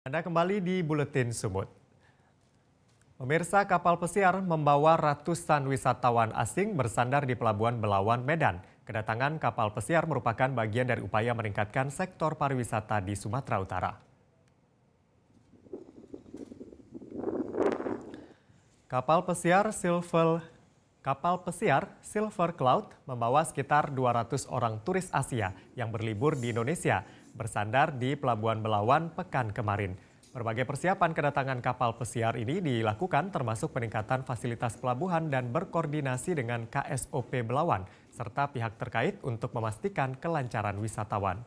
Anda kembali di Buletin Sumut. Pemirsa, kapal pesiar membawa ratusan wisatawan asing bersandar di Pelabuhan Belawan, Medan. Kedatangan kapal pesiar merupakan bagian dari upaya meningkatkan sektor pariwisata di Sumatera Utara. Kapal pesiar Silver Cloud membawa sekitar 200 orang turis Asia yang berlibur di Indonesia bersandar di Pelabuhan Belawan pekan kemarin. Berbagai persiapan kedatangan kapal pesiar ini dilakukan termasuk peningkatan fasilitas pelabuhan dan berkoordinasi dengan KSOP Belawan serta pihak terkait untuk memastikan kelancaran wisatawan.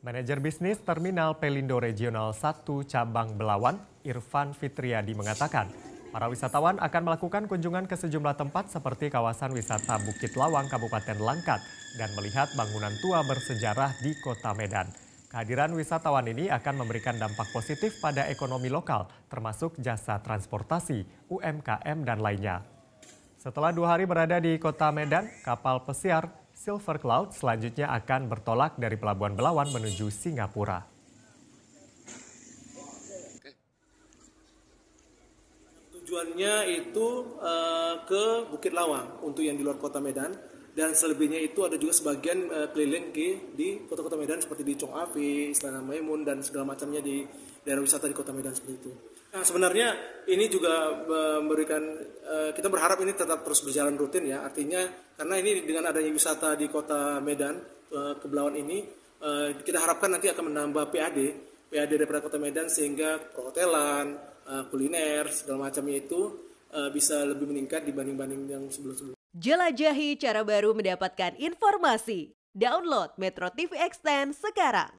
Manajer bisnis Terminal Pelindo Regional 1 Cabang Belawan, Irfan Fitriadi mengatakan, para wisatawan akan melakukan kunjungan ke sejumlah tempat seperti kawasan wisata Bukit Lawang, Kabupaten Langkat, dan melihat bangunan tua bersejarah di Kota Medan. Kehadiran wisatawan ini akan memberikan dampak positif pada ekonomi lokal, termasuk jasa transportasi, UMKM, dan lainnya. Setelah 2 hari berada di Kota Medan, kapal pesiar Silver Cloud selanjutnya akan bertolak dari Pelabuhan Belawan menuju Singapura. Tujuannya itu ke Bukit Lawang untuk yang di luar Kota Medan, dan selebihnya itu ada juga sebagian keliling di kota-kota Medan seperti di Chong Afi, Istana Maimun, dan segala macamnya di daerah wisata di Kota Medan seperti itu. Nah, sebenarnya ini juga memberikan, kita berharap ini tetap terus berjalan rutin ya, artinya karena ini dengan adanya wisata di Kota Medan ke Belawan ini, kita harapkan nanti akan menambah PAD daripada Kota Medan sehingga perhotelan, kuliner, segala macamnya itu bisa lebih meningkat dibanding yang sebelum-sebelumnya. Jelajahi cara baru mendapatkan informasi. Download Metro TV Extend sekarang.